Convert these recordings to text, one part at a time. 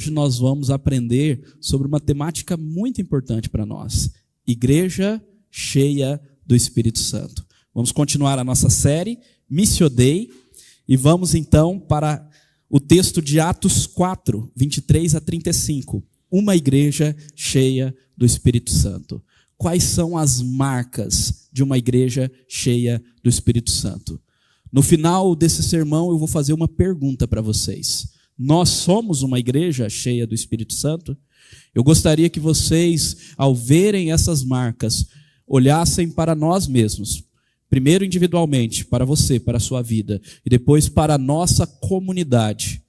hoje nós vamos aprender sobre uma temática muito importante para nós: igreja cheia do Espírito Santo. Vamos continuar a nossa série Missio Dei e vamos então para o texto de Atos 4, 23 a 35. Uma igreja cheia do Espírito Santo. Quais são as marcas de uma igreja cheia do Espírito Santo? No final desse sermão eu vou fazer uma pergunta para vocês. Nós somos uma igreja cheia do Espírito Santo? Eu gostaria que vocês, ao verem essas marcas, olhassem para nós mesmos. Primeiro individualmente, para você, para a sua vida, e depois para a nossa comunidade,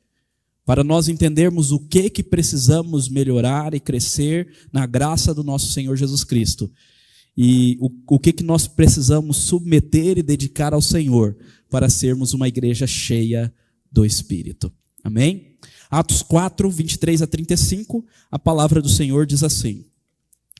para nós entendermos o que precisamos melhorar e crescer na graça do nosso Senhor Jesus Cristo, e o que nós precisamos submeter e dedicar ao Senhor para sermos uma igreja cheia do Espírito. Amém? Atos 4, 23 a 35, a palavra do Senhor diz assim: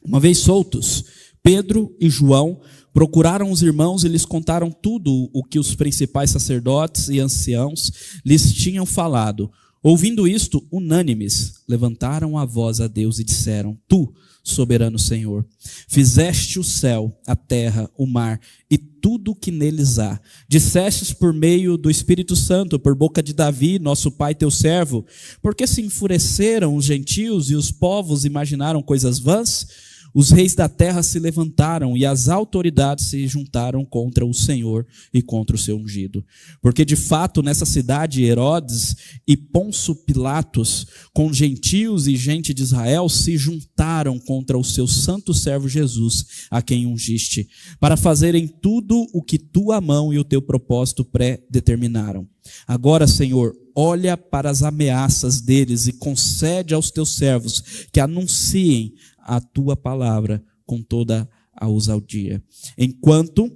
uma vez soltos, Pedro e João procuraram os irmãos e lhes contaram tudo o que os principais sacerdotes e anciãos lhes tinham falado. Ouvindo isto, unânimes, levantaram a voz a Deus e disseram: Tu, soberano Senhor, fizeste o céu, a terra, o mar e tudo o que neles há. Dissestes por meio do Espírito Santo, por boca de Davi, nosso pai, teu servo, porque se enfureceram os gentios e os povos imaginaram coisas vãs? Os reis da terra se levantaram e as autoridades se juntaram contra o Senhor e contra o seu ungido. Porque de fato nessa cidade Herodes e Pôncio Pilatos, com gentios e gente de Israel, se juntaram contra o seu santo servo Jesus, a quem ungiste, para fazerem tudo o que tua mão e o teu propósito pré-determinaram. Agora, Senhor, olha para as ameaças deles e concede aos teus servos que anunciem a tua palavra com toda a ousadia, enquanto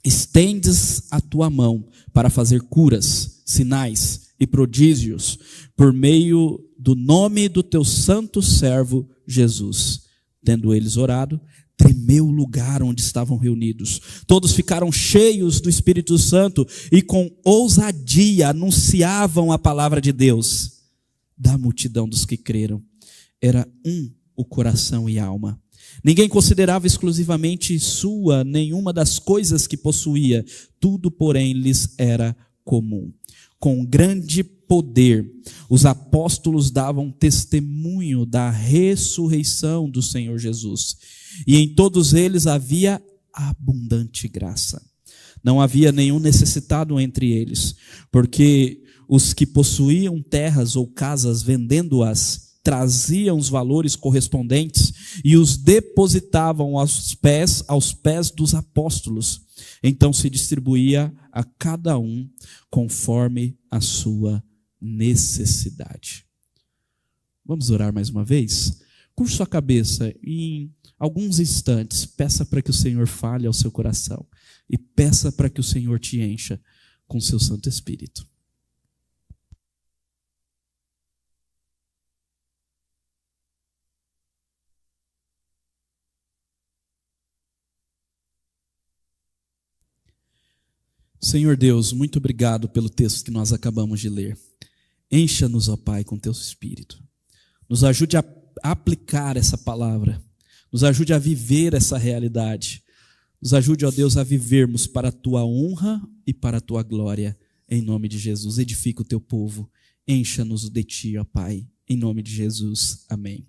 estendes a tua mão para fazer curas, sinais e prodígios por meio do nome do teu santo servo Jesus. Tendo eles orado, tremeu o lugar onde estavam reunidos. Todos ficaram cheios do Espírito Santo e com ousadia anunciavam a palavra de Deus. Da multidão dos que creram, era o coração e alma. Ninguém considerava exclusivamente sua nenhuma das coisas que possuía, tudo, porém, lhes era comum. Com grande poder, os apóstolos davam testemunho da ressurreição do Senhor Jesus, e em todos eles havia abundante graça. Não havia nenhum necessitado entre eles, porque os que possuíam terras ou casas, vendendo-as, traziam os valores correspondentes e os depositavam aos pés dos apóstolos. Então se distribuía a cada um conforme a sua necessidade. Vamos orar mais uma vez? Curva sua cabeça e em alguns instantes peça para que o Senhor fale ao seu coração e peça para que o Senhor te encha com seu Santo Espírito. Senhor Deus, muito obrigado pelo texto que nós acabamos de ler. Encha-nos, ó Pai, com teu Espírito. Nos ajude a aplicar essa palavra. Nos ajude a viver essa realidade. Nos ajude, ó Deus, a vivermos para a tua honra e para a tua glória. Em nome de Jesus, edifica o teu povo. Encha-nos de ti, ó Pai. Em nome de Jesus. Amém.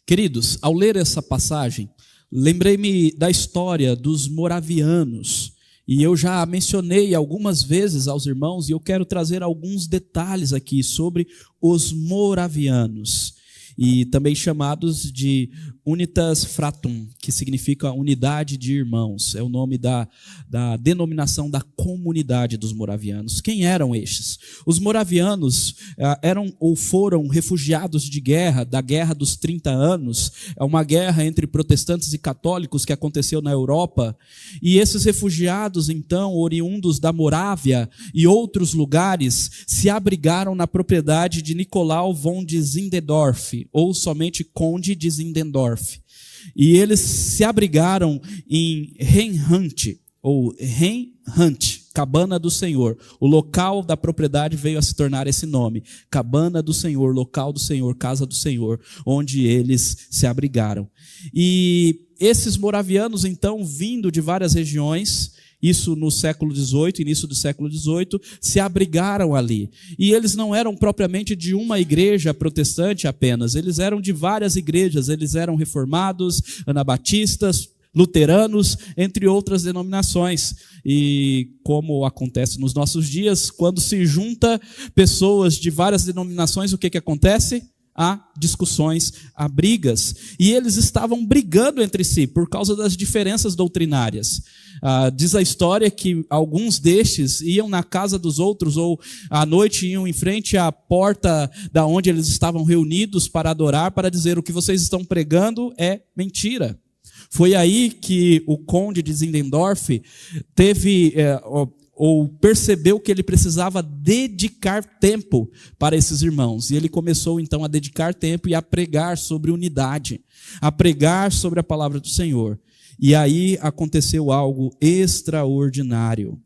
Queridos, ao ler essa passagem, lembrei-me da história dos moravianos. E eu já mencionei algumas vezes aos irmãos, e eu quero trazer alguns detalhes aqui sobre os moravianos, e também chamados de Unitas Fratum, que significa unidade de irmãos. É o nome da denominação da comunidade dos moravianos. Quem eram estes? Os moravianos eram ou foram refugiados de guerra, da Guerra dos 30 Anos. É uma guerra entre protestantes e católicos que aconteceu na Europa. E esses refugiados, então, oriundos da Morávia e outros lugares, se abrigaram na propriedade de Nicolau von Zinzendorf, ou somente Conde de Zinzendorf. E eles se abrigaram em Rheinland, cabana do Senhor. O local da propriedade veio a se tornar esse nome, cabana do Senhor, local do Senhor, casa do Senhor, onde eles se abrigaram. E esses moravianos, então, vindo de várias regiões, isso no século XVIII, início do século XVIII, se abrigaram ali. E eles não eram propriamente de uma igreja protestante apenas, eles eram de várias igrejas, eles eram reformados, anabatistas, luteranos, entre outras denominações. E como acontece nos nossos dias, quando se junta pessoas de várias denominações, o que acontece? Há discussões, há brigas. E eles estavam brigando entre si por causa das diferenças doutrinárias. Diz a história que alguns destes iam na casa dos outros, ou à noite iam em frente à porta da onde eles estavam reunidos para adorar, para dizer: o que vocês estão pregando é mentira. Foi aí que o conde de Zinzendorf ou percebeu que ele precisava dedicar tempo para esses irmãos. E ele começou então a dedicar tempo e a pregar sobre unidade, a pregar sobre a palavra do Senhor. E aí aconteceu algo extraordinário.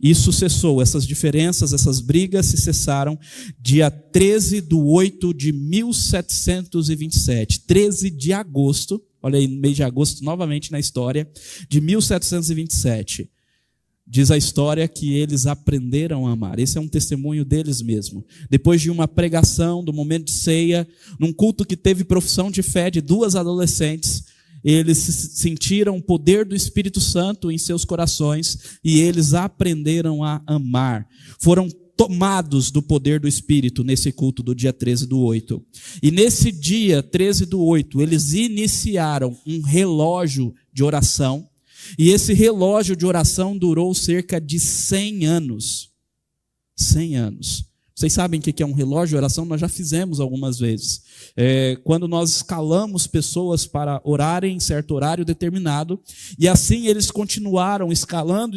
Isso cessou, essas diferenças, essas brigas se cessaram dia 13/8 de 1727, 13 de agosto, olha aí, no mês de agosto, novamente na história, de 1727. Diz a história que eles aprenderam a amar. Esse é um testemunho deles mesmo. Depois de uma pregação, do momento de ceia, num culto que teve profissão de fé de 2 adolescentes, eles sentiram o poder do Espírito Santo em seus corações e eles aprenderam a amar. Foram tomados do poder do Espírito nesse culto do dia 13/8. E nesse dia 13/8, eles iniciaram um relógio de oração. E esse relógio de oração durou cerca de 100 anos. 100 anos. Vocês sabem o que é um relógio de oração? Nós já fizemos algumas vezes. Quando nós escalamos pessoas para orarem em certo horário determinado, e assim eles continuaram escalando,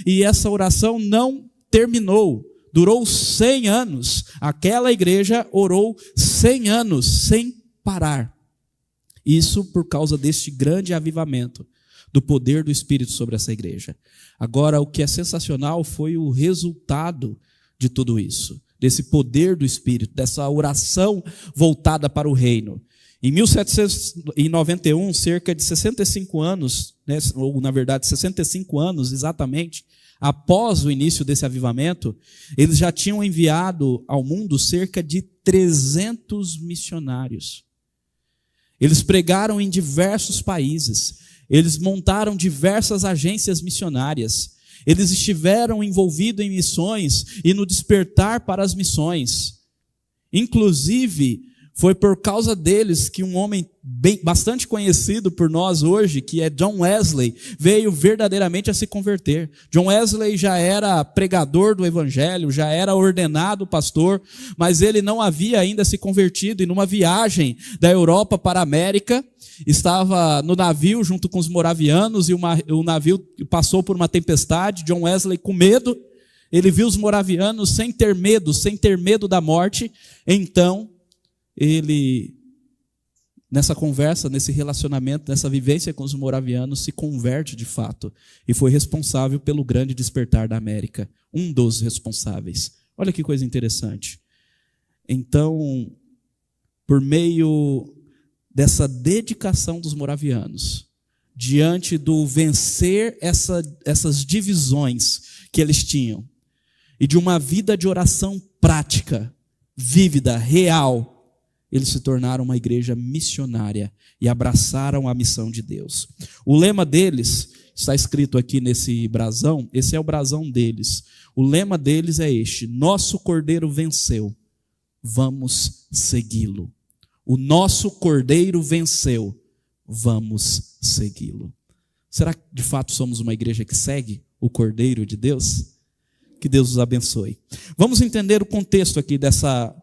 e essa oração não terminou. Durou 100 anos. Aquela igreja orou 100 anos sem parar. Isso por causa deste grande avivamento do poder do Espírito sobre essa igreja. Agora, o que é sensacional foi o resultado de tudo isso, desse poder do Espírito, dessa oração voltada para o reino. Em 1791, cerca de 65 anos, ou na verdade 65 anos exatamente, após o início desse avivamento, eles já tinham enviado ao mundo cerca de 300 missionários. Eles pregaram em diversos países, eles montaram diversas agências missionárias, eles estiveram envolvidos em missões e no despertar para as missões. Inclusive, foi por causa deles que um homem bastante conhecido por nós hoje, que é John Wesley, veio verdadeiramente a se converter. John Wesley já era pregador do evangelho, já era ordenado pastor, mas ele não havia ainda se convertido. E numa viagem da Europa para a América, estava no navio junto com os moravianos, e o navio passou por uma tempestade. John Wesley, com medo, ele viu os moravianos sem ter medo da morte. Então ele, nessa conversa, nesse relacionamento, nessa vivência com os moravianos, se converte de fato e foi responsável pelo grande despertar da América, um dos responsáveis. Olha que coisa interessante. Então, por meio dessa dedicação dos moravianos, diante do vencer essas divisões que eles tinham, e de uma vida de oração prática, vívida, real, eles se tornaram uma igreja missionária e abraçaram a missão de Deus. O lema deles está escrito aqui nesse brasão, esse é o brasão deles. O lema deles é este: nosso Cordeiro venceu, vamos segui-lo. O nosso Cordeiro venceu, vamos segui-lo. Será que de fato somos uma igreja que segue o Cordeiro de Deus? Que Deus os abençoe. Vamos entender o contexto aqui dessa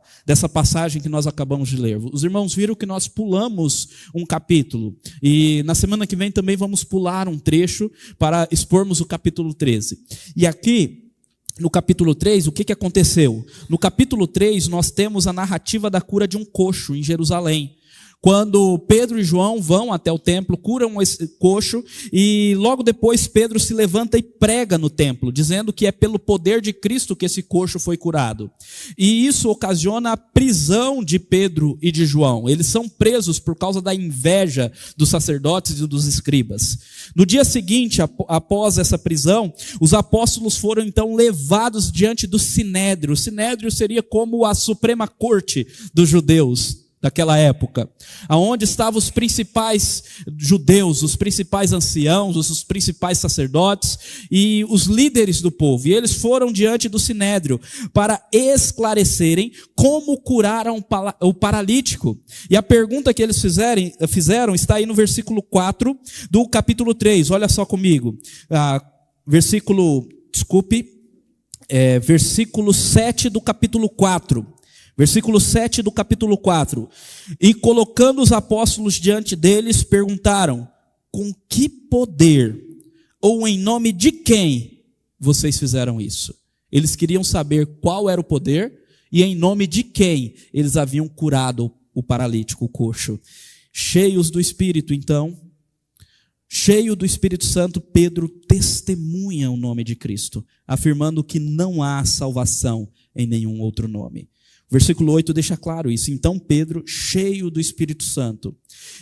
passagem que nós acabamos de ler. Os irmãos viram que nós pulamos um capítulo, e na semana que vem também vamos pular um trecho para expormos o capítulo 13. E aqui, no capítulo 3, o que aconteceu? No capítulo 3, nós temos a narrativa da cura de um coxo em Jerusalém, quando Pedro e João vão até o templo, curam esse coxo, e logo depois Pedro se levanta e prega no templo, dizendo que é pelo poder de Cristo que esse coxo foi curado. E isso ocasiona a prisão de Pedro e de João. Eles são presos por causa da inveja dos sacerdotes e dos escribas. No dia seguinte, após essa prisão, os apóstolos foram então levados diante do Sinédrio. O Sinédrio seria como a Suprema Corte dos judeus daquela época, aonde estavam os principais judeus, os principais anciãos, os principais sacerdotes e os líderes do povo. E eles foram diante do Sinédrio para esclarecerem como curaram o paralítico. E a pergunta que eles fizeram está aí no versículo 4 do capítulo 3. Olha só comigo. Versículo 7 do capítulo 4. Versículo 7 do capítulo 4. E colocando os apóstolos diante deles, perguntaram: com que poder, ou em nome de quem vocês fizeram isso? Eles queriam saber qual era o poder e em nome de quem eles haviam curado o paralítico, o coxo. Cheios do Espírito, então, cheio do Espírito Santo, Pedro testemunha o nome de Cristo, afirmando que não há salvação em nenhum outro nome. Versículo 8 deixa claro isso. Então Pedro, cheio do Espírito Santo.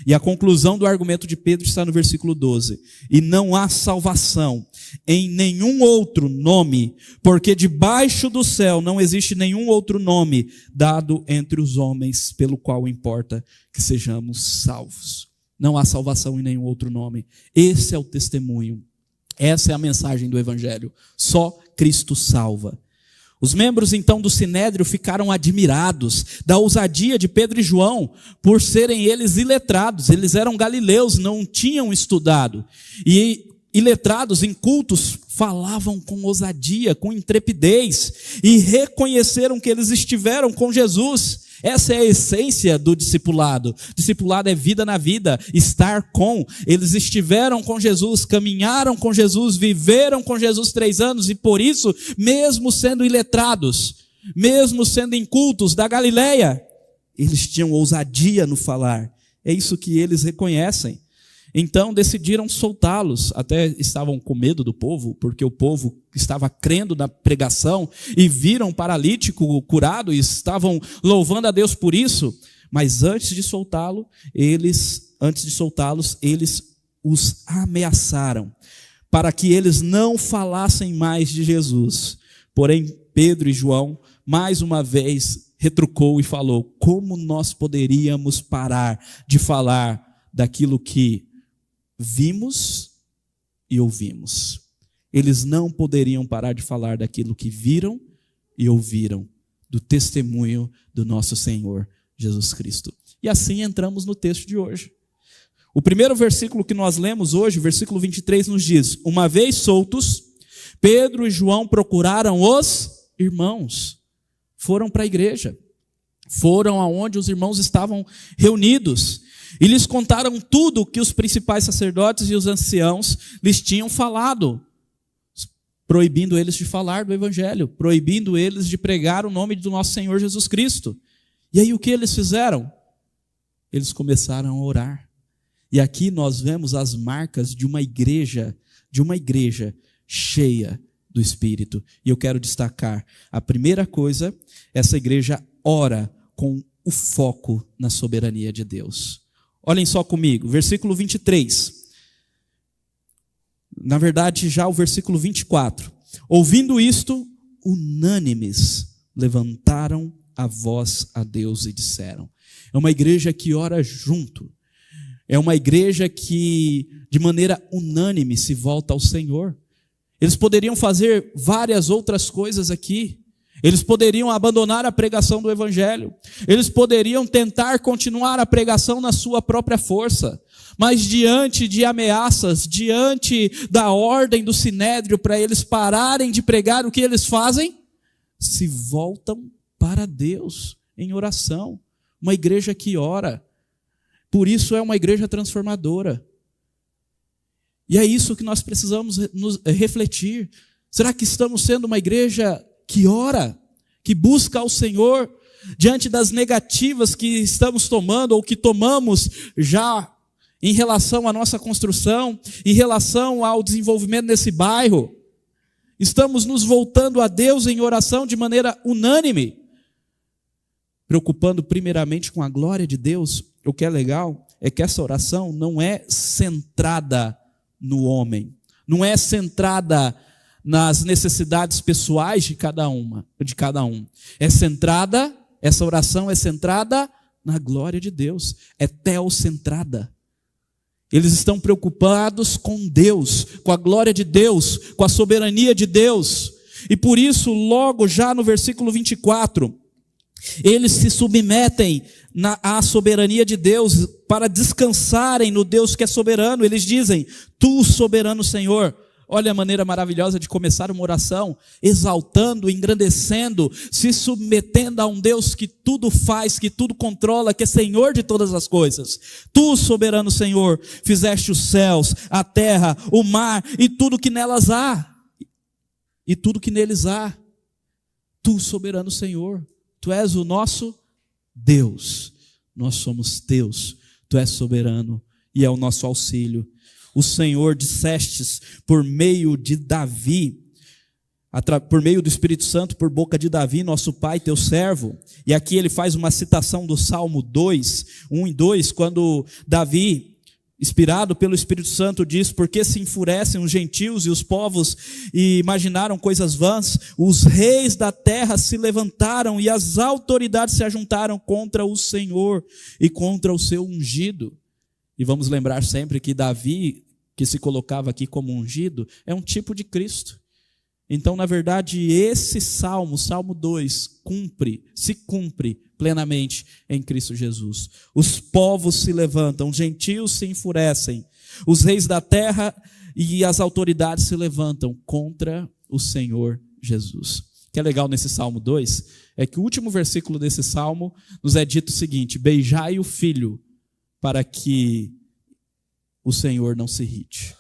E a conclusão do argumento de Pedro está no versículo 12. E não há salvação em nenhum outro nome, porque debaixo do céu não existe nenhum outro nome dado entre os homens, pelo qual importa que sejamos salvos. Não há salvação em nenhum outro nome. Esse é o testemunho. Essa é a mensagem do Evangelho. Só Cristo salva. Os membros então do Sinédrio ficaram admirados da ousadia de Pedro e João, por serem eles iletrados. Eles eram galileus, não tinham estudado. E iletrados, incultos, falavam com ousadia, com intrepidez, e reconheceram que eles estiveram com Jesus. Essa é a essência do discipulado. Discipulado é vida na vida, estar com. Eles estiveram com Jesus, caminharam com Jesus, viveram com Jesus 3 anos, e por isso, mesmo sendo iletrados, mesmo sendo incultos da Galileia, eles tinham ousadia no falar. É isso que eles reconhecem. Então decidiram soltá-los. Até estavam com medo do povo, porque o povo estava crendo na pregação e viram um paralítico curado e estavam louvando a Deus por isso. Mas antes de soltá-los, eles os ameaçaram para que eles não falassem mais de Jesus. Porém, Pedro e João, mais uma vez, retrucou e falou: como nós poderíamos parar de falar daquilo que vimos e ouvimos? Eles não poderiam parar de falar daquilo que viram e ouviram, do testemunho do nosso Senhor Jesus Cristo. E assim entramos no texto de hoje. O primeiro versículo que nós lemos hoje, versículo 23, nos diz: uma vez soltos, Pedro e João procuraram os irmãos. Foram para a igreja. Foram aonde os irmãos estavam reunidos. E lhes contaram tudo o que os principais sacerdotes e os anciãos lhes tinham falado, proibindo eles de falar do Evangelho, proibindo eles de pregar o nome do nosso Senhor Jesus Cristo. E aí o que eles fizeram? Eles começaram a orar. E aqui nós vemos as marcas de uma igreja cheia do Espírito. E eu quero destacar, a primeira coisa, essa igreja ora com o foco na soberania de Deus. Olhem só comigo, versículo 23. Na verdade, já o versículo 24. Ouvindo isto, unânimes levantaram a voz a Deus e disseram. É uma igreja que ora junto. É uma igreja que, de maneira unânime, se volta ao Senhor. Eles poderiam fazer várias outras coisas aqui. Eles poderiam abandonar a pregação do Evangelho. Eles poderiam tentar continuar a pregação na sua própria força. Mas diante de ameaças, diante da ordem do Sinédrio para eles pararem de pregar, o que eles fazem? Se voltam para Deus em oração. Uma igreja que ora. Por isso é uma igreja transformadora. E é isso que nós precisamos refletir. Será que estamos sendo uma igreja que ora, que busca ao Senhor, diante das negativas que estamos tomando ou que tomamos já em relação à nossa construção, em relação ao desenvolvimento desse bairro. Estamos nos voltando a Deus em oração de maneira unânime, preocupando primeiramente com a glória de Deus. O que é legal é que essa oração não é centrada no homem, não é centrada nas necessidades pessoais de cada um. Essa oração é centrada na glória de Deus, é teocentrada. Eles estão preocupados com Deus, com a glória de Deus, com a soberania de Deus. E por isso, logo já no versículo 24, eles se submetem à soberania de Deus para descansarem no Deus que é soberano. Eles dizem: Tu, soberano Senhor. Olha a maneira maravilhosa de começar uma oração, exaltando, engrandecendo, se submetendo a um Deus que tudo faz, que tudo controla, que é Senhor de todas as coisas. Tu, soberano Senhor, fizeste os céus, a terra, o mar e tudo que nelas há. E tudo que neles há. Tu, soberano Senhor, Tu és o nosso Deus. Nós somos teus, Tu és soberano e é o nosso auxílio. O Senhor dissestes por meio de Davi, por meio do Espírito Santo, por boca de Davi, nosso pai, teu servo. E aqui ele faz uma citação do Salmo 2, 1 e 2, quando Davi, inspirado pelo Espírito Santo, diz: Porque se enfurecem os gentios e os povos e imaginaram coisas vãs, os reis da terra se levantaram e as autoridades se ajuntaram contra o Senhor e contra o seu ungido. E vamos lembrar sempre que Davi, que se colocava aqui como ungido, é um tipo de Cristo. Então, na verdade, esse Salmo 2, se cumpre plenamente em Cristo Jesus. Os povos se levantam, os gentios se enfurecem, os reis da terra e as autoridades se levantam contra o Senhor Jesus. O que é legal nesse Salmo 2 é que o último versículo desse Salmo nos é dito o seguinte: beijai o filho, para que o Senhor não se irrite.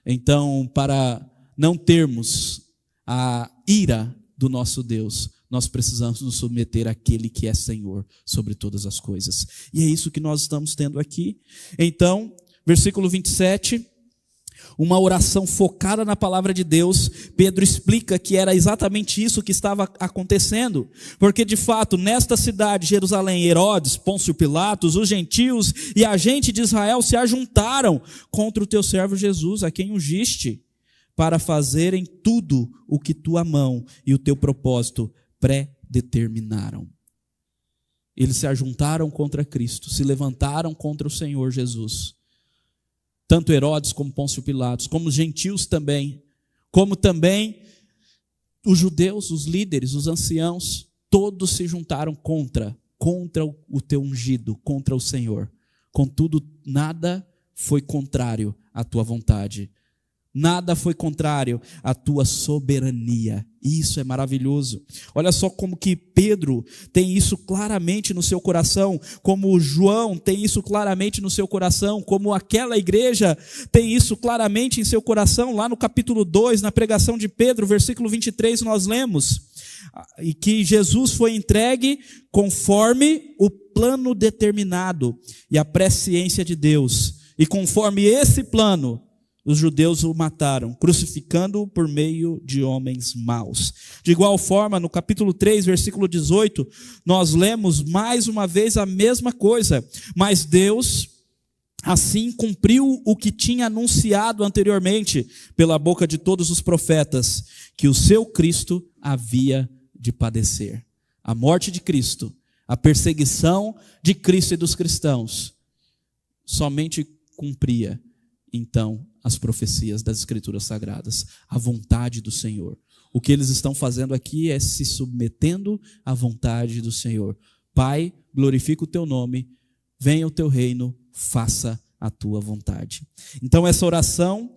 Então, para não termos a ira do nosso Deus, nós precisamos nos submeter àquele que é Senhor sobre todas as coisas. E é isso que nós estamos tendo aqui. Então, versículo 27, uma oração focada na palavra de Deus. Pedro explica que era exatamente isso que estava acontecendo, porque de fato nesta cidade, Jerusalém, Herodes, Pôncio Pilatos, os gentios e a gente de Israel se ajuntaram contra o teu servo Jesus, a quem ungiste, para fazerem tudo o que tua mão e o teu propósito pré-determinaram. Eles se ajuntaram contra Cristo, se levantaram contra o Senhor Jesus. Tanto Herodes como Pôncio Pilatos, como os gentios também, como também os judeus, os líderes, os anciãos, todos se juntaram contra o teu ungido, contra o Senhor. Contudo, nada foi contrário à tua vontade. Nada foi contrário à tua soberania. Isso é maravilhoso. Olha só como que Pedro tem isso claramente no seu coração, como João tem isso claramente no seu coração, como aquela igreja tem isso claramente em seu coração. Lá no capítulo 2, na pregação de Pedro, versículo 23, nós lemos e que Jesus foi entregue conforme o plano determinado e a presciência de Deus. E conforme esse plano, os judeus o mataram, crucificando-o por meio de homens maus. De igual forma, no capítulo 3, versículo 18, nós lemos mais uma vez a mesma coisa. Mas Deus, assim, cumpriu o que tinha anunciado anteriormente, pela boca de todos os profetas, que o seu Cristo havia de padecer. A morte de Cristo, a perseguição de Cristo e dos cristãos, somente cumpria, então, as profecias das Escrituras Sagradas, a vontade do Senhor. O que eles estão fazendo aqui é se submetendo à vontade do Senhor. Pai, glorifica o teu nome, venha o teu reino, faça a tua vontade. Então essa oração,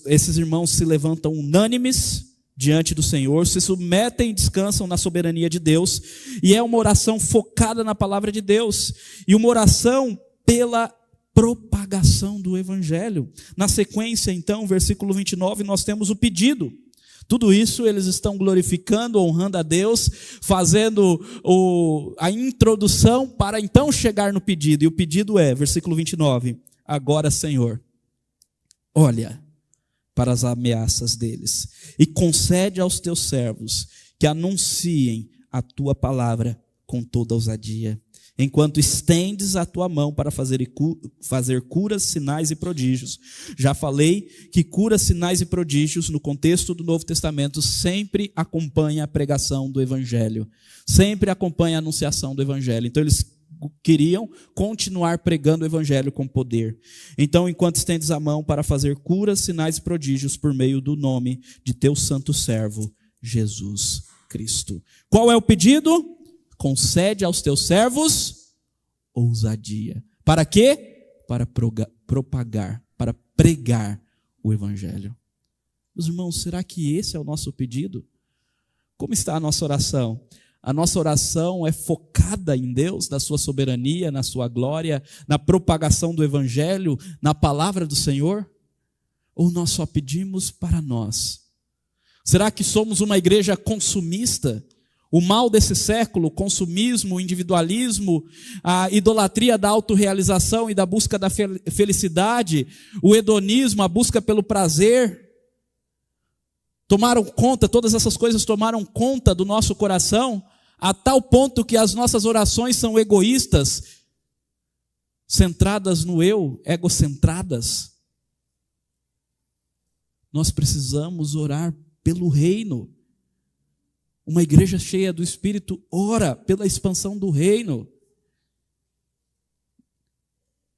esses irmãos se levantam unânimes diante do Senhor, se submetem e descansam na soberania de Deus, e é uma oração focada na palavra de Deus, e uma oração pela propagação do Evangelho. Na sequência, então, versículo 29, nós temos o pedido. Tudo isso eles estão glorificando, honrando a Deus, fazendo a introdução para então chegar no pedido. E o pedido é, versículo 29, agora, Senhor, olha para as ameaças deles e concede aos teus servos que anunciem a tua palavra com toda ousadia, enquanto estendes a tua mão para fazer curas, sinais e prodígios. Já falei que curas, sinais e prodígios, no contexto do Novo Testamento, sempre acompanha a pregação do Evangelho, sempre acompanha a anunciação do Evangelho. Então eles queriam continuar pregando o Evangelho com poder. Então, enquanto estendes a mão para fazer curas, sinais e prodígios por meio do nome de teu santo servo, Jesus Cristo. Qual é o pedido? Concede aos teus servos ousadia. Para quê? Para propagar, para pregar o Evangelho. Meus irmãos, será que esse é o nosso pedido? Como está a nossa oração? A nossa oração é focada em Deus, na sua soberania, na sua glória, na propagação do Evangelho, na palavra do Senhor? Ou nós só pedimos para nós? Será que somos uma igreja consumista? O mal desse século, o consumismo, o individualismo, a idolatria da autorrealização e da busca da felicidade, o hedonismo, a busca pelo prazer, tomaram conta, todas essas coisas tomaram conta do nosso coração, a tal ponto que as nossas orações são egoístas, centradas no eu, egocentradas. Nós precisamos orar pelo reino. Uma igreja cheia do Espírito ora pela expansão do reino.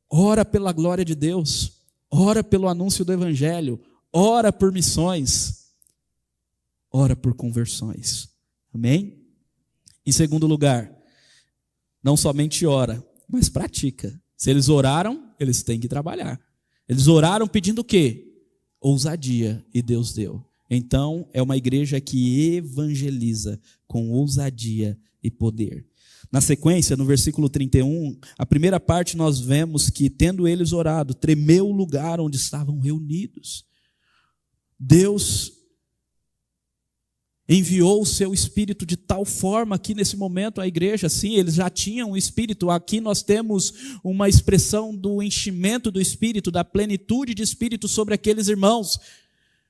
Ora pela glória de Deus. Ora pelo anúncio do Evangelho. Ora por missões. Ora por conversões. Amém? Em segundo lugar, não somente ora, mas pratica. Se eles oraram, eles têm que trabalhar. Eles oraram pedindo o quê? Ousadia, e Deus deu. Então, é uma igreja que evangeliza com ousadia e poder. Na sequência, no versículo 31, a primeira parte nós vemos que, tendo eles orado, tremeu o lugar onde estavam reunidos. Deus enviou o seu Espírito de tal forma que nesse momento a igreja, sim, eles já tinham o Espírito. Aqui nós temos uma expressão do enchimento do Espírito, da plenitude de Espírito sobre aqueles irmãos,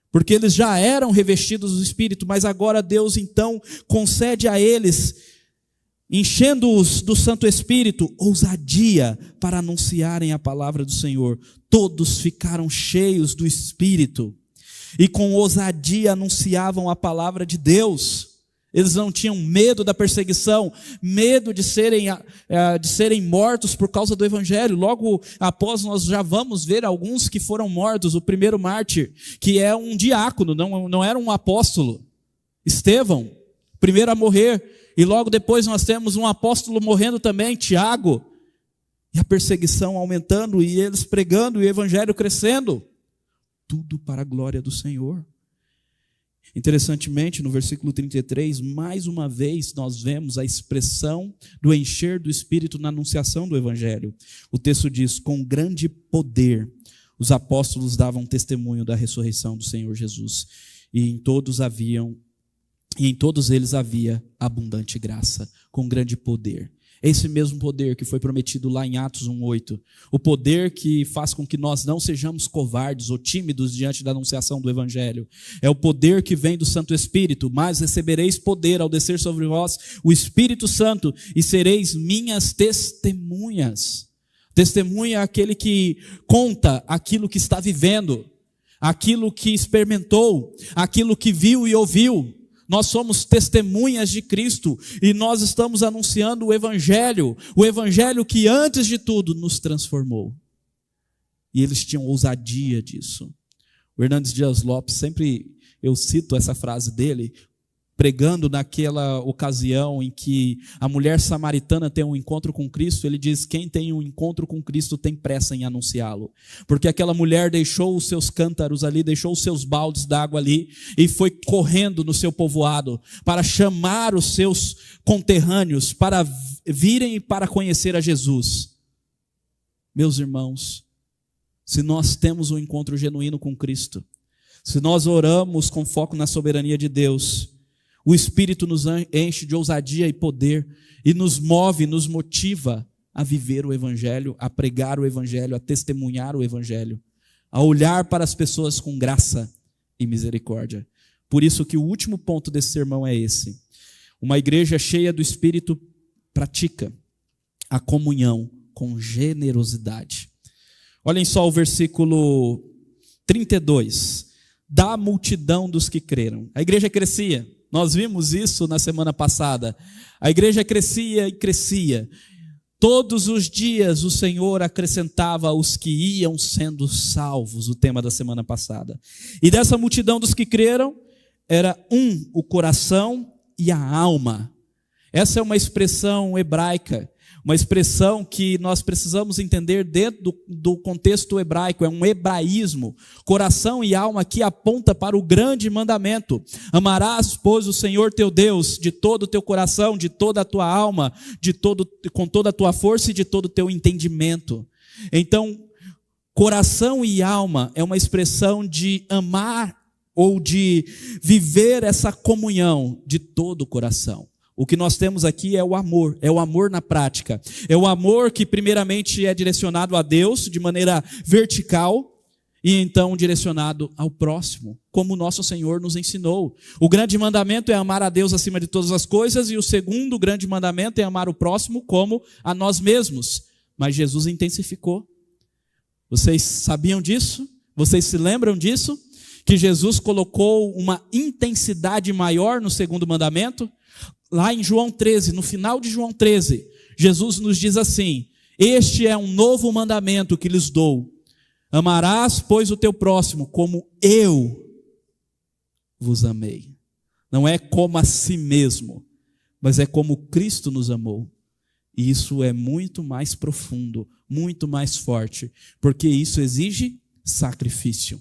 porque eles já eram revestidos do Espírito, mas agora Deus então concede a eles, enchendo-os do Santo Espírito, ousadia para anunciarem a palavra do Senhor. Todos ficaram cheios do Espírito e com ousadia anunciavam a palavra de Deus. Eles não tinham medo da perseguição, medo de serem mortos por causa do Evangelho. Logo após nós já vamos ver alguns que foram mortos. O primeiro mártir, que é um diácono, não era um apóstolo. Estevão, primeiro a morrer. E logo depois nós temos um apóstolo morrendo também, Tiago. E a perseguição aumentando, e eles pregando, e o Evangelho crescendo. Tudo para a glória do Senhor. Interessantemente, no versículo 33, mais uma vez nós vemos a expressão do encher do Espírito na anunciação do Evangelho. O texto diz, com grande poder, os apóstolos davam testemunho da ressurreição do Senhor Jesus, e em todos eles havia abundante graça, com grande poder. Esse mesmo poder que foi prometido lá em Atos 1:8, o poder que faz com que nós não sejamos covardes ou tímidos diante da anunciação do Evangelho, é o poder que vem do Santo Espírito. Mas recebereis poder ao descer sobre vós o Espírito Santo, e sereis minhas testemunhas. Testemunha é aquele que conta aquilo que está vivendo, aquilo que experimentou, aquilo que viu e ouviu. Nós somos testemunhas de Cristo e nós estamos anunciando o Evangelho que antes de tudo nos transformou. E eles tinham ousadia disso. O Hernandes Dias Lopes, sempre eu cito essa frase dele, pregando naquela ocasião em que a mulher samaritana tem um encontro com Cristo, ele diz, quem tem um encontro com Cristo tem pressa em anunciá-lo, porque aquela mulher deixou os seus cântaros ali, deixou os seus baldes d'água ali, e foi correndo no seu povoado, para chamar os seus conterrâneos, para virem e para conhecer a Jesus. Meus irmãos, se nós temos um encontro genuíno com Cristo, Se nós oramos com foco na soberania de Deus, o Espírito nos enche de ousadia e poder e nos move, nos motiva a viver o Evangelho, a pregar o Evangelho, a testemunhar o Evangelho, a olhar para as pessoas com graça e misericórdia. Por isso que o último ponto desse sermão é esse. Uma igreja cheia do Espírito pratica a comunhão com generosidade. Olhem só o versículo 32. Da multidão dos que creram. A igreja crescia. Nós vimos isso na semana passada. A igreja crescia e crescia. Todos os dias o Senhor acrescentava os que iam sendo salvos, o tema da semana passada. E dessa multidão dos que creram, era o coração e a alma. Essa é uma expressão hebraica, uma expressão que nós precisamos entender dentro do contexto hebraico, é um hebraísmo. Coração e alma aqui aponta para o grande mandamento. Amarás, pois, o Senhor teu Deus de todo o teu coração, de toda a tua alma, com toda a tua força e de todo o teu entendimento. Então, coração e alma é uma expressão de amar ou de viver essa comunhão de todo o coração. O que nós temos aqui é o amor na prática. É o amor que primeiramente é direcionado a Deus de maneira vertical e então direcionado ao próximo, como o nosso Senhor nos ensinou. O grande mandamento é amar a Deus acima de todas as coisas e o segundo grande mandamento é amar o próximo como a nós mesmos. Mas Jesus intensificou. Vocês sabiam disso? Vocês se lembram disso? Que Jesus colocou uma intensidade maior no segundo mandamento? Lá em João 13, no final de João 13, Jesus nos diz assim: este é um novo mandamento que lhes dou. Amarás, pois, o teu próximo como eu vos amei. Não é como a si mesmo, mas é como Cristo nos amou. E isso é muito mais profundo, muito mais forte, porque isso exige sacrifício.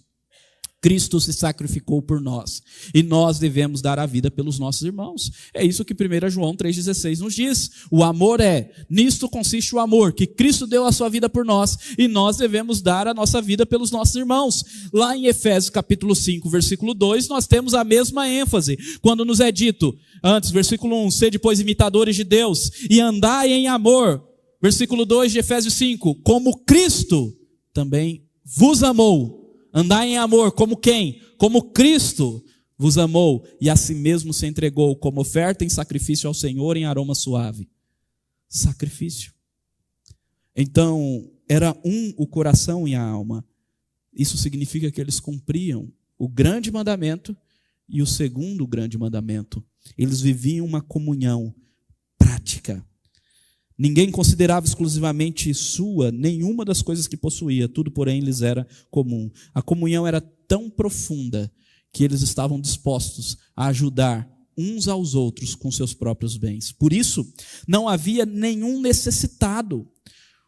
Cristo se sacrificou por nós, e nós devemos dar a vida pelos nossos irmãos. É isso que 1 João 3,16 nos diz. O amor nisto consiste o amor, que Cristo deu a sua vida por nós, e nós devemos dar a nossa vida pelos nossos irmãos. Lá em Efésios capítulo 5, versículo 2, nós temos a mesma ênfase, quando nos é dito, antes, versículo 1, sede, pois, imitadores de Deus, e andai em amor. Versículo 2 de Efésios 5, como Cristo também vos amou. Andai em amor, como quem? Como Cristo vos amou e a si mesmo se entregou como oferta em sacrifício ao Senhor em aroma suave. Sacrifício. Então, era o coração e a alma. Isso significa que eles cumpriam o grande mandamento e o segundo grande mandamento. Eles viviam uma comunhão prática. Ninguém considerava exclusivamente sua nenhuma das coisas que possuía, tudo, porém, lhes era comum. A comunhão era tão profunda que eles estavam dispostos a ajudar uns aos outros com seus próprios bens. Por isso, não havia nenhum necessitado.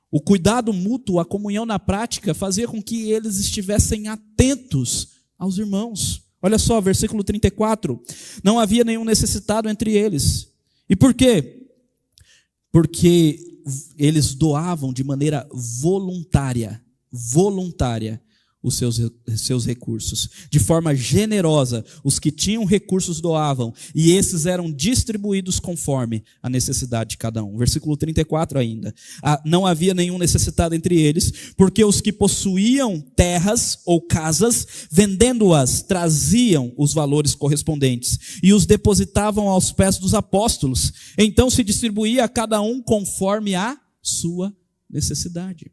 O cuidado mútuo, a comunhão na prática, fazia com que eles estivessem atentos aos irmãos. Olha só, versículo 34. Não havia nenhum necessitado entre eles. E por quê? Porque eles doavam de maneira voluntária os seus recursos. De forma generosa, os que tinham recursos doavam, e esses eram distribuídos conforme a necessidade de cada um. Versículo 34 ainda. Não havia nenhum necessitado entre eles, porque os que possuíam terras ou casas, vendendo-as, traziam os valores correspondentes e os depositavam aos pés dos apóstolos. Então se distribuía a cada um conforme a sua necessidade.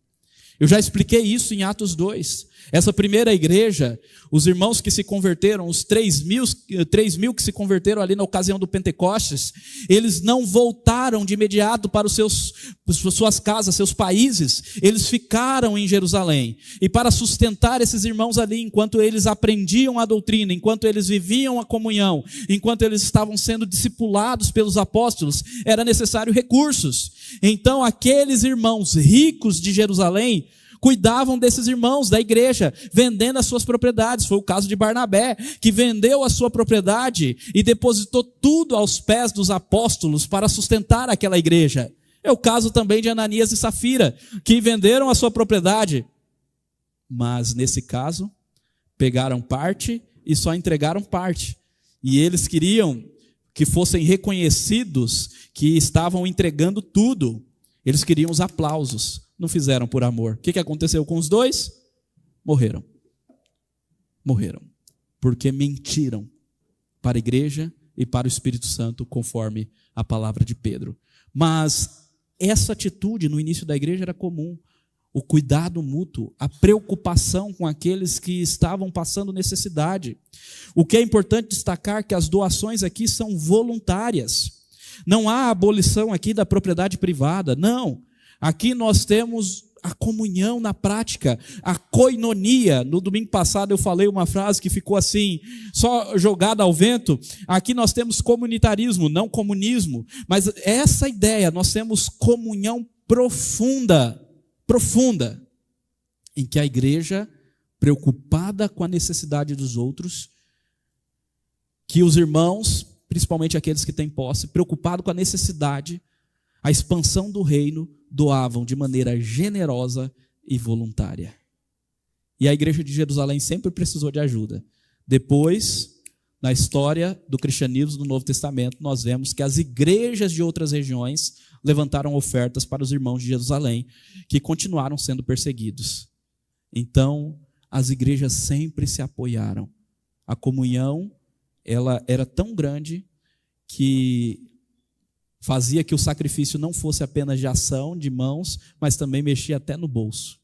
Eu já expliquei isso em Atos 2. Essa primeira igreja, os irmãos que se converteram, os 3 mil que se converteram ali na ocasião do Pentecostes, eles não voltaram de imediato para suas casas, seus países. Eles ficaram em Jerusalém. E para sustentar esses irmãos ali, enquanto eles aprendiam a doutrina, enquanto eles viviam a comunhão, enquanto eles estavam sendo discipulados pelos apóstolos, era necessário recursos. Então aqueles irmãos ricos de Jerusalém cuidavam desses irmãos da igreja, vendendo as suas propriedades. Foi o caso de Barnabé, que vendeu a sua propriedade e depositou tudo aos pés dos apóstolos para sustentar aquela igreja. É o caso também de Ananias e Safira, que venderam a sua propriedade, mas nesse caso, pegaram parte e só entregaram parte. E eles queriam que fossem reconhecidos que estavam entregando tudo. Eles queriam os aplausos, não fizeram por amor. O que aconteceu com os dois? Morreram. Morreram. Porque mentiram para a igreja e para o Espírito Santo, conforme a palavra de Pedro. Mas essa atitude no início da igreja era comum. O cuidado mútuo, a preocupação com aqueles que estavam passando necessidade. O que é importante destacar é que as doações aqui são voluntárias. Não há abolição aqui da propriedade privada, não. Aqui nós temos a comunhão na prática, a koinonia. No domingo passado eu falei uma frase que ficou assim, só jogada ao vento. Aqui nós temos comunitarismo, não comunismo. Mas essa ideia, nós temos comunhão profunda, em que a igreja, preocupada com a necessidade dos outros, que os irmãos, principalmente aqueles que têm posse, preocupados com a necessidade, a expansão do reino, doavam de maneira generosa e voluntária. E a igreja de Jerusalém sempre precisou de ajuda. Depois, na história do cristianismo do Novo Testamento, nós vemos que as igrejas de outras regiões levantaram ofertas para os irmãos de Jerusalém, que continuaram sendo perseguidos. Então, as igrejas sempre se apoiaram. A comunhão, ela era tão grande que fazia que o sacrifício não fosse apenas de ação, de mãos, mas também mexia até no bolso.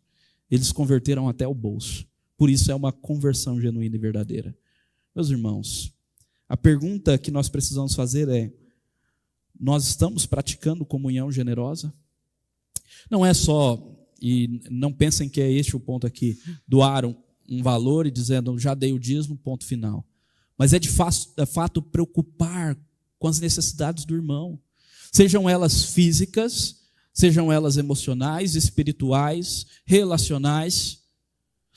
Eles converteram até o bolso. Por isso é uma conversão genuína e verdadeira. Meus irmãos, a pergunta que nós precisamos fazer é: nós estamos praticando comunhão generosa? Não é só, e não pensem que é este o ponto aqui, doar um valor e dizendo, já dei o dízimo, ponto final. Mas é de fato preocupar com as necessidades do irmão. Sejam elas físicas, sejam elas emocionais, espirituais, relacionais.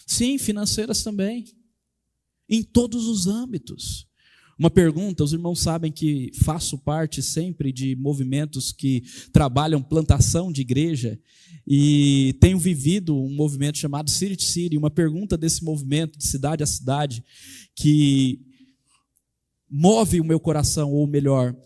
Sim, financeiras também. Em todos os âmbitos. Uma pergunta: os irmãos sabem que faço parte sempre de movimentos que trabalham plantação de igreja e tenho vivido um movimento chamado City to City. Uma pergunta desse movimento, de cidade a cidade, que move o meu coração, ou melhor,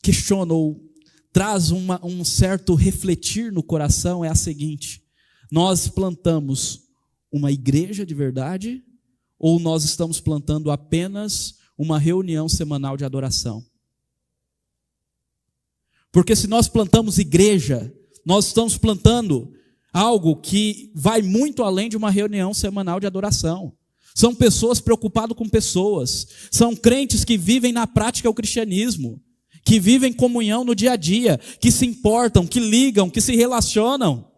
questiona ou traz um certo refletir no coração, é a seguinte: nós plantamos uma igreja de verdade, ou nós estamos plantando apenas uma reunião semanal de adoração? Porque se nós plantamos igreja, nós estamos plantando algo que vai muito além de uma reunião semanal de adoração. São pessoas preocupadas com pessoas. São crentes que vivem na prática o cristianismo, que vivem comunhão no dia a dia, que se importam, que ligam, que se relacionam.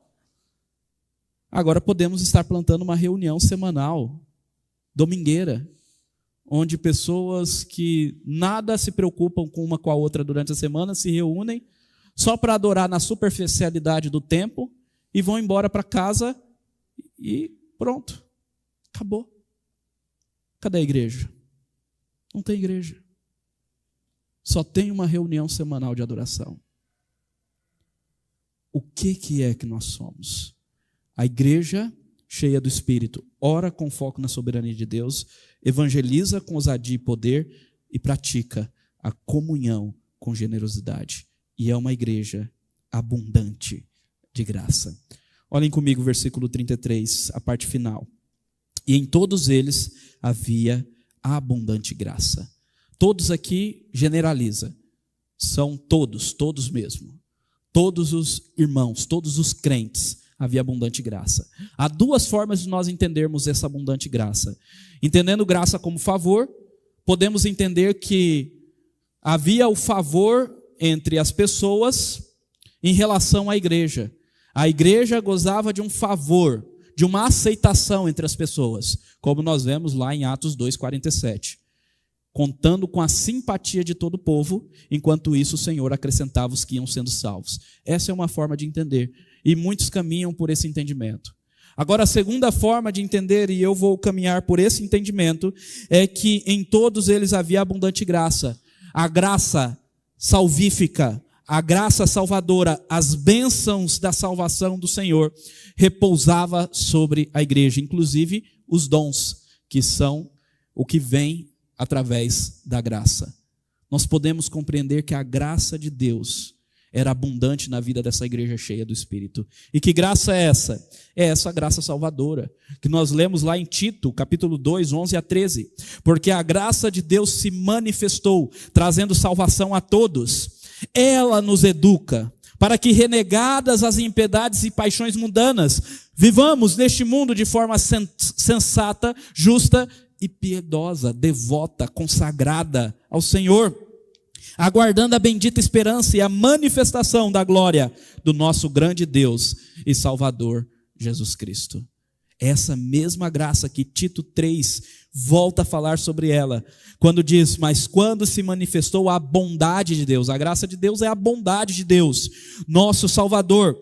Agora podemos estar plantando uma reunião semanal, domingueira, onde pessoas que nada se preocupam com uma com a outra durante a semana se reúnem só para adorar na superficialidade do tempo e vão embora para casa e pronto, acabou. Cadê a igreja? Não tem igreja. Só tem uma reunião semanal de adoração. O que é que nós somos? A igreja cheia do Espírito, ora com foco na soberania de Deus, evangeliza com ousadia e poder e pratica a comunhão com generosidade. E é uma igreja abundante de graça. Olhem comigo o versículo 33, a parte final. E em todos eles havia abundante graça. Todos aqui generaliza. São todos mesmo. Todos os irmãos, todos os crentes, havia abundante graça. Há duas formas de nós entendermos essa abundante graça. Entendendo graça como favor, podemos entender que havia o favor entre as pessoas em relação à igreja. A igreja gozava de um favor, de uma aceitação entre as pessoas, como nós vemos lá em Atos 2:47. Contando com a simpatia de todo o povo, enquanto isso o Senhor acrescentava os que iam sendo salvos. Essa é uma forma de entender, e muitos caminham por esse entendimento. Agora, a segunda forma de entender, e eu vou caminhar por esse entendimento, é que em todos eles havia abundante graça. A graça salvífica, a graça salvadora, as bênçãos da salvação do Senhor repousava sobre a igreja, inclusive os dons que são o que vem através da graça. Nós podemos compreender que a graça de Deus era abundante na vida dessa igreja cheia do Espírito. E que graça é essa? É essa graça salvadora, que nós lemos lá em Tito, capítulo 2, 11 a 13. Porque a graça de Deus se manifestou, trazendo salvação a todos. Ela nos educa, para que, renegadas as impiedades e paixões mundanas, vivamos neste mundo de forma sensata, justa e piedosa, devota, consagrada ao Senhor, aguardando a bendita esperança e a manifestação da glória do nosso grande Deus e Salvador Jesus Cristo. Essa mesma graça que Tito 3 volta a falar sobre ela, quando diz: mas quando se manifestou a bondade de Deus, a graça de Deus é a bondade de Deus, nosso Salvador,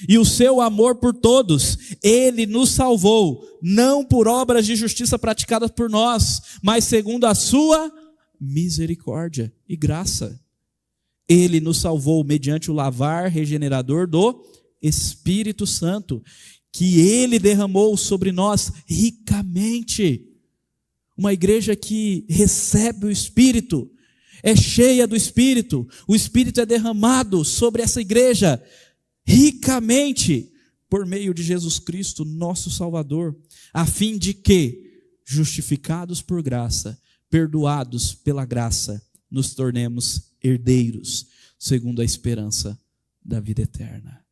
e o seu amor por todos, Ele nos salvou, não por obras de justiça praticadas por nós, mas segundo a sua misericórdia e graça. Ele nos salvou mediante o lavar regenerador do Espírito Santo, que Ele derramou sobre nós ricamente. Uma igreja que recebe o Espírito, é cheia do Espírito, o Espírito é derramado sobre essa igreja ricamente, por meio de Jesus Cristo, nosso Salvador, a fim de que, justificados por graça, perdoados pela graça, nos tornemos herdeiros, segundo a esperança da vida eterna.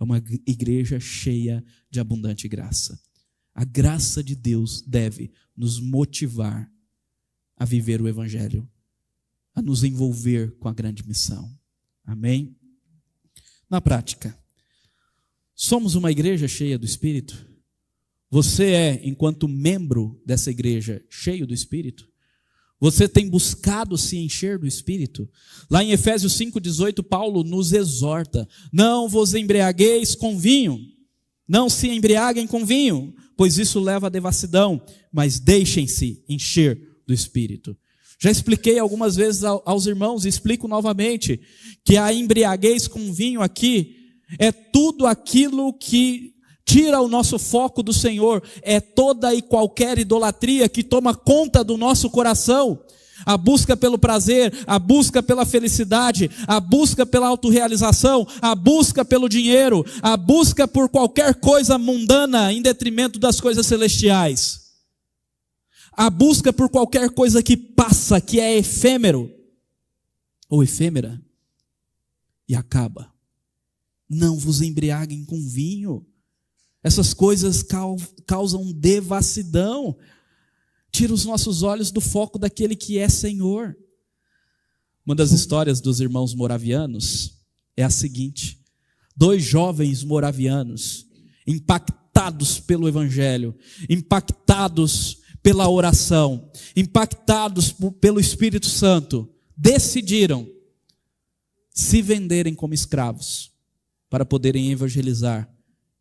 É uma igreja cheia de abundante graça. A graça de Deus deve nos motivar a viver o Evangelho, a nos envolver com a grande missão. Amém? Na prática, somos uma igreja cheia do Espírito? Você é, enquanto membro dessa igreja, cheio do Espírito? Você tem buscado se encher do Espírito? Lá em Efésios 5,18, Paulo nos exorta: não vos embriagueis com vinho, não se embriaguem com vinho, pois isso leva à devassidão, mas deixem-se encher do Espírito. Já expliquei algumas vezes aos irmãos, e explico novamente, que a embriaguez com vinho aqui é tudo aquilo que tira o nosso foco do Senhor, é toda e qualquer idolatria que toma conta do nosso coração, a busca pelo prazer, a busca pela felicidade, a busca pela autorrealização, a busca pelo dinheiro, a busca por qualquer coisa mundana em detrimento das coisas celestiais. A busca por qualquer coisa que passa, que é efêmero ou efêmera e acaba. Não vos embriaguem com vinho. Essas coisas causam devassidão. Tira os nossos olhos do foco daquele que é Senhor. Uma das histórias dos irmãos moravianos é a seguinte: 2 jovens moravianos, impactados pelo Evangelho, impactados pela oração, impactados pelo Espírito Santo, decidiram se venderem como escravos para poderem evangelizar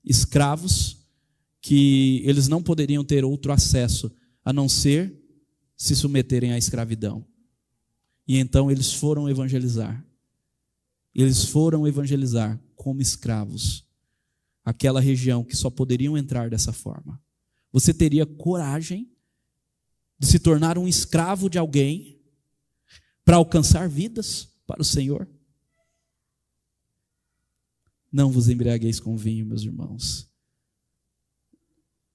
escravos que eles não poderiam ter outro acesso a não ser se submeterem à escravidão. E então eles foram evangelizar. Eles foram evangelizar como escravos aquela região que só poderiam entrar dessa forma. Você teria coragem de se tornar um escravo de alguém para alcançar vidas para o Senhor? Não vos embriagueis com vinho, meus irmãos.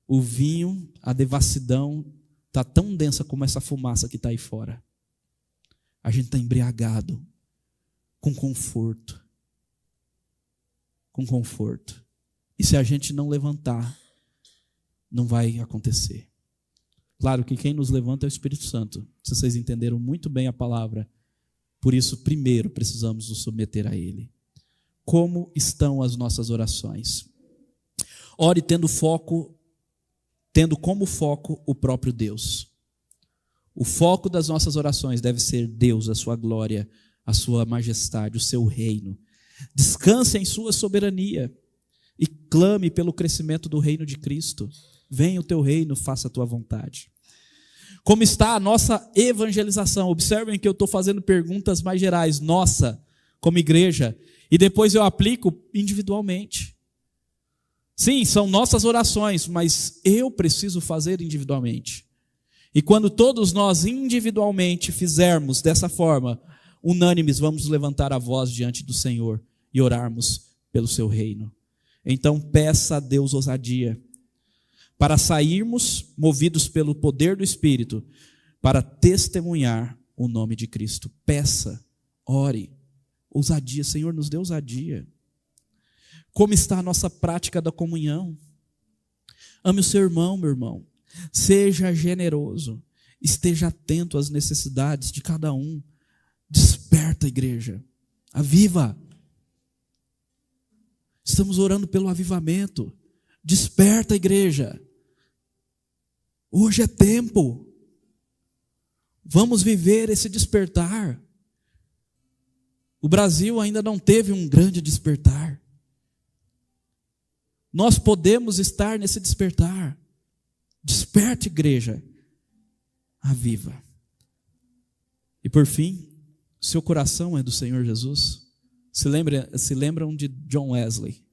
O vinho, a devassidão, está tão densa como essa fumaça que está aí fora. A gente está embriagado com conforto. Com conforto. E se a gente não levantar, não vai acontecer. Claro que quem nos levanta é o Espírito Santo. Vocês entenderam muito bem a palavra. Por isso, primeiro, precisamos nos submeter a Ele. Como estão as nossas orações? Ore tendo como foco o próprio Deus. O foco das nossas orações deve ser Deus, a sua glória, a sua majestade, o seu reino. Descanse em sua soberania e clame pelo crescimento do reino de Cristo. Venha o teu reino, faça a tua vontade. Como está a nossa evangelização? Observem que eu estou fazendo perguntas mais gerais, nossa, como igreja, e depois eu aplico individualmente. Sim, são nossas orações, mas eu preciso fazer individualmente. E quando todos nós individualmente fizermos dessa forma, unânimes, vamos levantar a voz diante do Senhor e orarmos pelo seu reino. Então peça a Deus ousadia para sairmos movidos pelo poder do Espírito, para testemunhar o nome de Cristo. Peça, ore, ousadia. Senhor, nos dê ousadia. Como está a nossa prática da comunhão? Ame o seu irmão, meu irmão. Seja generoso. Esteja atento às necessidades de cada um. Desperta, igreja. Aviva. Estamos orando pelo avivamento. Desperta, igreja. Hoje é tempo. Vamos viver esse despertar. O Brasil ainda não teve um grande despertar. Nós podemos estar nesse despertar. Desperta, igreja. Aviva. E por fim, seu coração é do Senhor Jesus? Se lembram de John Wesley?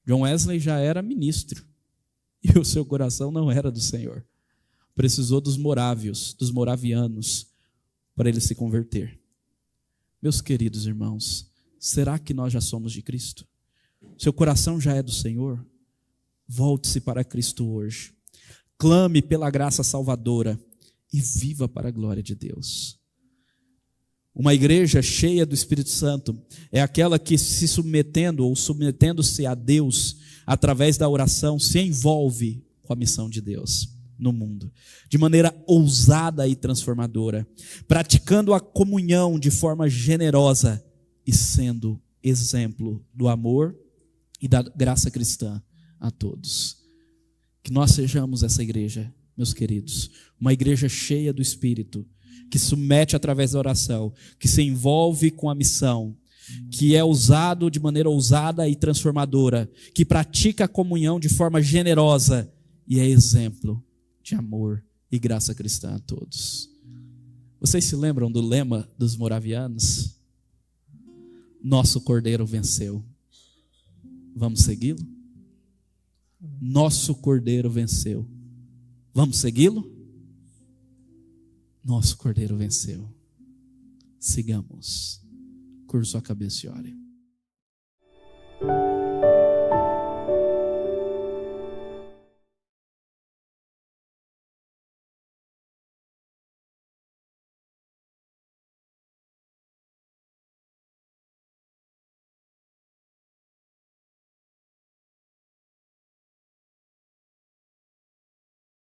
John Wesley já era ministro. E o seu coração não era do Senhor. Precisou dos morávios, dos moravianos, para ele se converter. Meus queridos irmãos, será que nós já somos de Cristo? Seu coração já é do Senhor? Volte-se para Cristo hoje. Clame pela graça salvadora e viva para a glória de Deus. Uma igreja cheia do Espírito Santo é aquela que, se submetendo ou submetendo-se a Deus através da oração, se envolve com a missão de Deus no mundo, de maneira ousada e transformadora, praticando a comunhão de forma generosa e sendo exemplo do amor e da graça cristã a todos. Que nós sejamos essa igreja, meus queridos, uma igreja cheia do Espírito, que submete através da oração, que se envolve com a missão, que é usado de maneira ousada e transformadora, que pratica a comunhão de forma generosa e é exemplo de amor e graça cristã a todos. Vocês se lembram do lema dos moravianos? Nosso Cordeiro venceu. Vamos segui-lo? Nosso Cordeiro venceu. Vamos segui-lo? Nosso Cordeiro venceu. Sigamos. Curva sua cabeça e ore.